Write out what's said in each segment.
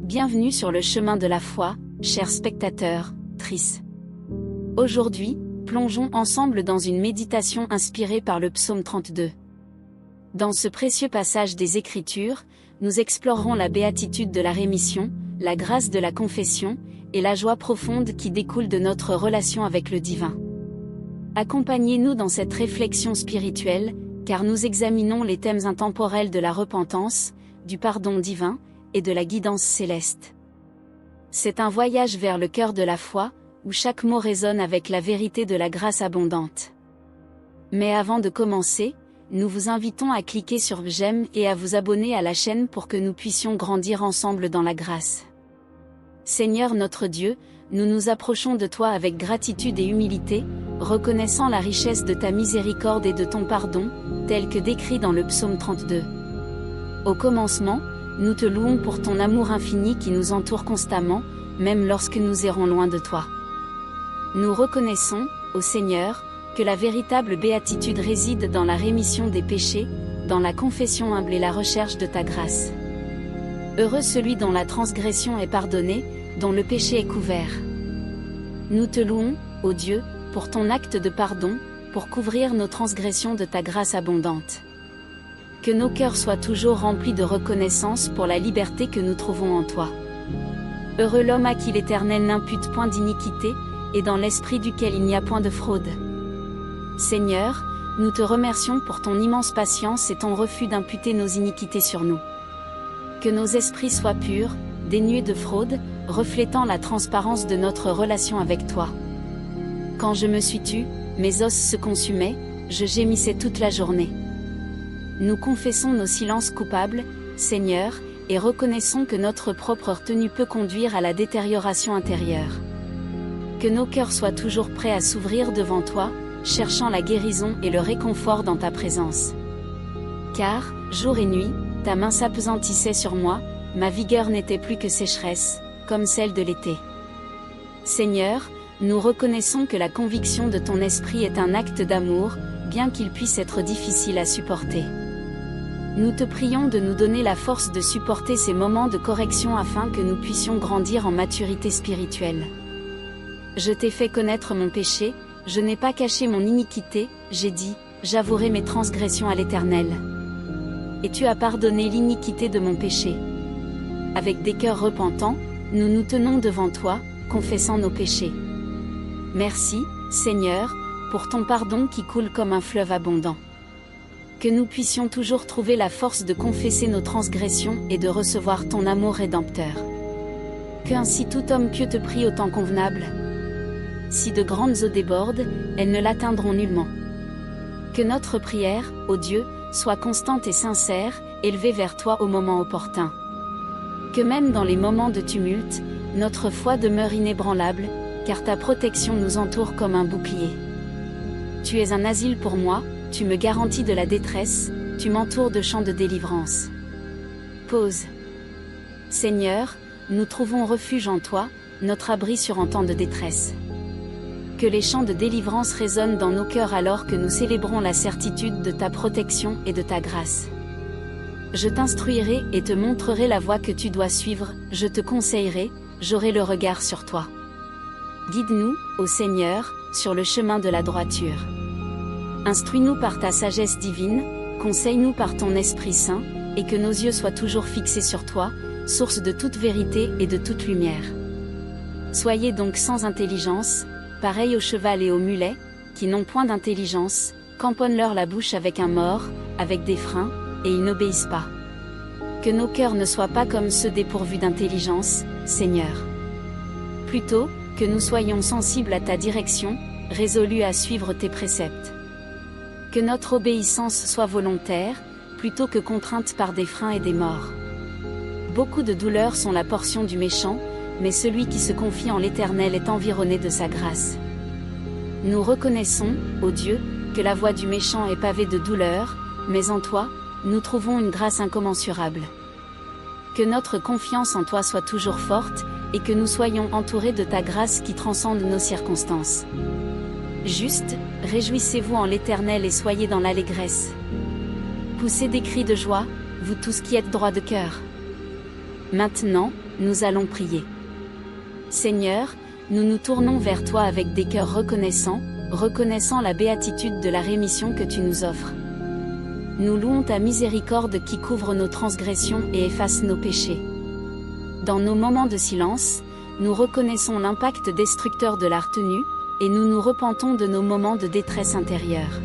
Bienvenue sur le chemin de la foi, chers spectateurs, Tris. Aujourd'hui, plongeons ensemble dans une méditation inspirée par le psaume 32. Dans ce précieux passage des Écritures, nous explorerons la béatitude de la rémission, la grâce de la confession, et la joie profonde qui découle de notre relation avec le divin. Accompagnez-nous dans cette réflexion spirituelle, car nous examinons les thèmes intemporels de la repentance, du pardon divin, et de la guidance céleste. C'est un voyage vers le cœur de la foi, où chaque mot résonne avec la vérité de la grâce abondante. Mais avant de commencer, nous vous invitons à cliquer sur j'aime et à vous abonner à la chaîne pour que nous puissions grandir ensemble dans la grâce. Seigneur notre Dieu, nous nous approchons de toi avec gratitude et humilité, reconnaissant la richesse de ta miséricorde et de ton pardon, tel que décrit dans le psaume 32. Au commencement, nous te louons pour ton amour infini qui nous entoure constamment, même lorsque nous errons loin de toi. Nous reconnaissons, ô Seigneur, que la véritable béatitude réside dans la rémission des péchés, dans la confession humble et la recherche de ta grâce. Heureux celui dont la transgression est pardonnée, dont le péché est couvert. Nous te louons, ô Dieu, pour ton acte de pardon, pour couvrir nos transgressions de ta grâce abondante. Que nos cœurs soient toujours remplis de reconnaissance pour la liberté que nous trouvons en toi. Heureux l'homme à qui l'Éternel n'impute point d'iniquité, et dans l'esprit duquel il n'y a point de fraude. Seigneur, nous te remercions pour ton immense patience et ton refus d'imputer nos iniquités sur nous. Que nos esprits soient purs, dénués de fraude, reflétant la transparence de notre relation avec toi. Quand je me suis tue, mes os se consumaient, je gémissais toute la journée. Nous confessons nos silences coupables, Seigneur, et reconnaissons que notre propre retenue peut conduire à la détérioration intérieure. Que nos cœurs soient toujours prêts à s'ouvrir devant toi, cherchant la guérison et le réconfort dans ta présence. Car, jour et nuit, ta main s'apesantissait sur moi, ma vigueur n'était plus que sécheresse, comme celle de l'été. Seigneur, nous reconnaissons que la conviction de ton esprit est un acte d'amour, bien qu'il puisse être difficile à supporter. Nous te prions de nous donner la force de supporter ces moments de correction afin que nous puissions grandir en maturité spirituelle. Je t'ai fait connaître mon péché, je n'ai pas caché mon iniquité, j'ai dit, j'avouerai mes transgressions à l'Éternel. Et tu as pardonné l'iniquité de mon péché. Avec des cœurs repentants, nous nous tenons devant toi, confessant nos péchés. Merci, Seigneur, pour ton pardon qui coule comme un fleuve abondant. Que nous puissions toujours trouver la force de confesser nos transgressions et de recevoir ton amour rédempteur. Qu'ainsi tout homme pieux te prie au temps convenable. Si de grandes eaux débordent, elles ne l'atteindront nullement. Que notre prière, ô Dieu, soit constante et sincère, élevée vers toi au moment opportun. Que même dans les moments de tumulte, notre foi demeure inébranlable, car ta protection nous entoure comme un bouclier. Tu es un asile pour moi, tu me garantis de la détresse, tu m'entoures de chants de délivrance. Pause. Seigneur, nous trouvons refuge en toi, notre abri sur un temps de détresse. Que les chants de délivrance résonnent dans nos cœurs alors que nous célébrons la certitude de ta protection et de ta grâce. Je t'instruirai et te montrerai la voie que tu dois suivre, je te conseillerai, j'aurai le regard sur toi. Guide-nous, ô Seigneur, sur le chemin de la droiture. Instruis-nous par ta sagesse divine, conseille-nous par ton Esprit Saint, et que nos yeux soient toujours fixés sur toi, source de toute vérité et de toute lumière. Soyez donc sans intelligence, pareils au cheval et au mulet, qui n'ont point d'intelligence, camponnent-leur la bouche avec un mors, avec des freins, et ils n'obéissent pas. Que nos cœurs ne soient pas comme ceux dépourvus d'intelligence, Seigneur. Plutôt, que nous soyons sensibles à ta direction, résolus à suivre tes préceptes. Que notre obéissance soit volontaire, plutôt que contrainte par des freins et des morts. Beaucoup de douleurs sont la portion du méchant, mais celui qui se confie en l'Éternel est environné de sa grâce. Nous reconnaissons, ô Dieu, que la voie du méchant est pavée de douleurs, mais en toi, nous trouvons une grâce incommensurable. Que notre confiance en toi soit toujours forte, et que nous soyons entourés de ta grâce qui transcende nos circonstances. Juste, réjouissez-vous en l'Éternel et soyez dans l'allégresse. Poussez des cris de joie, vous tous qui êtes droits de cœur. Maintenant, nous allons prier. Seigneur, nous nous tournons vers toi avec des cœurs reconnaissant la béatitude de la rémission que tu nous offres. Nous louons ta miséricorde qui couvre nos transgressions et efface nos péchés. Dans nos moments de silence, nous reconnaissons l'impact destructeur de la retenue, et nous nous repentons de nos moments de détresse intérieure.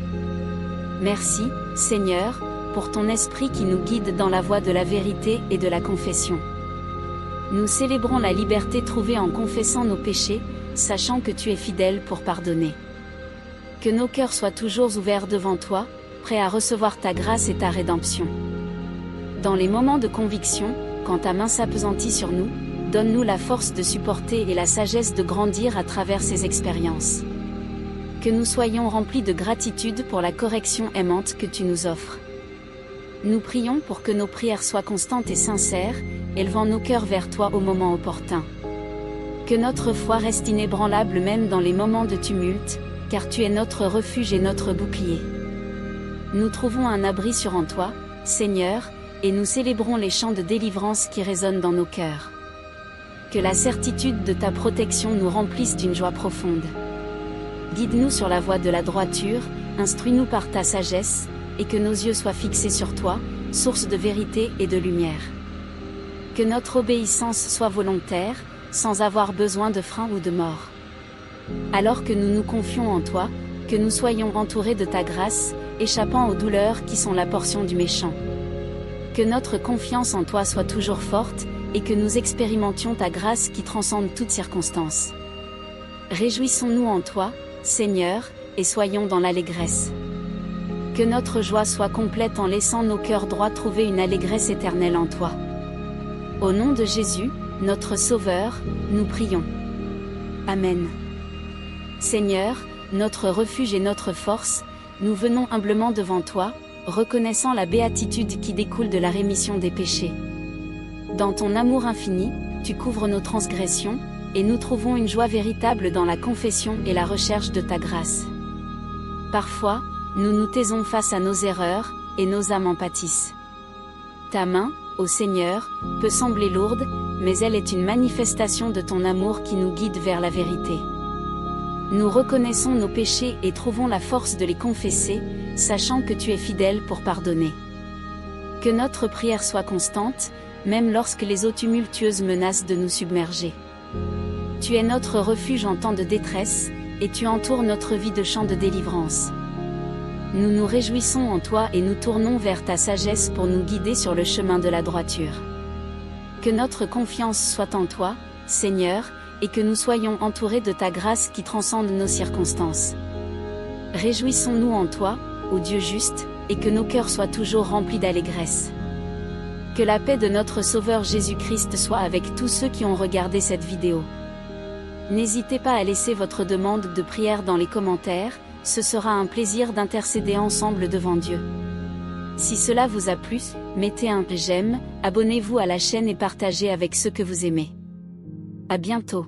Merci, Seigneur, pour ton esprit qui nous guide dans la voie de la vérité et de la confession. Nous célébrons la liberté trouvée en confessant nos péchés, sachant que tu es fidèle pour pardonner. Que nos cœurs soient toujours ouverts devant toi, prêts à recevoir ta grâce et ta rédemption. Dans les moments de conviction, quand ta main s'appesantit sur nous, donne-nous la force de supporter et la sagesse de grandir à travers ces expériences. Que nous soyons remplis de gratitude pour la correction aimante que tu nous offres. Nous prions pour que nos prières soient constantes et sincères, élevant nos cœurs vers toi au moment opportun. Que notre foi reste inébranlable même dans les moments de tumulte, car tu es notre refuge et notre bouclier. Nous trouvons un abri sur en toi, Seigneur, et nous célébrons les chants de délivrance qui résonnent dans nos cœurs. Que la certitude de ta protection nous remplisse d'une joie profonde. Guide-nous sur la voie de la droiture, instruis-nous par ta sagesse, et que nos yeux soient fixés sur toi, source de vérité et de lumière. Que notre obéissance soit volontaire, sans avoir besoin de frein ou de mort. Alors que nous nous confions en toi, que nous soyons entourés de ta grâce, échappant aux douleurs qui sont la portion du méchant. Que notre confiance en toi soit toujours forte, et que nous expérimentions ta grâce qui transcende toute circonstance. Réjouissons-nous en toi, Seigneur, et soyons dans l'allégresse. Que notre joie soit complète en laissant nos cœurs droits trouver une allégresse éternelle en toi. Au nom de Jésus, notre Sauveur, nous prions. Amen. Seigneur, notre refuge et notre force, nous venons humblement devant toi, reconnaissant la béatitude qui découle de la rémission des péchés. Dans ton amour infini, tu couvres nos transgressions, et nous trouvons une joie véritable dans la confession et la recherche de ta grâce. Parfois, nous nous taisons face à nos erreurs, et nos âmes en pâtissent. Ta main, ô Seigneur, peut sembler lourde, mais elle est une manifestation de ton amour qui nous guide vers la vérité. Nous reconnaissons nos péchés et trouvons la force de les confesser, sachant que tu es fidèle pour pardonner. Que notre prière soit constante, même lorsque les eaux tumultueuses menacent de nous submerger. Tu es notre refuge en temps de détresse, et tu entoures notre vie de chants de délivrance. Nous nous réjouissons en toi et nous tournons vers ta sagesse pour nous guider sur le chemin de la droiture. Que notre confiance soit en toi, Seigneur, et que nous soyons entourés de ta grâce qui transcende nos circonstances. Réjouissons-nous en toi, ô Dieu juste, et que nos cœurs soient toujours remplis d'allégresse. Que la paix de notre Sauveur Jésus-Christ soit avec tous ceux qui ont regardé cette vidéo. N'hésitez pas à laisser votre demande de prière dans les commentaires, ce sera un plaisir d'intercéder ensemble devant Dieu. Si cela vous a plu, mettez un j'aime, abonnez-vous à la chaîne et partagez avec ceux que vous aimez. À bientôt.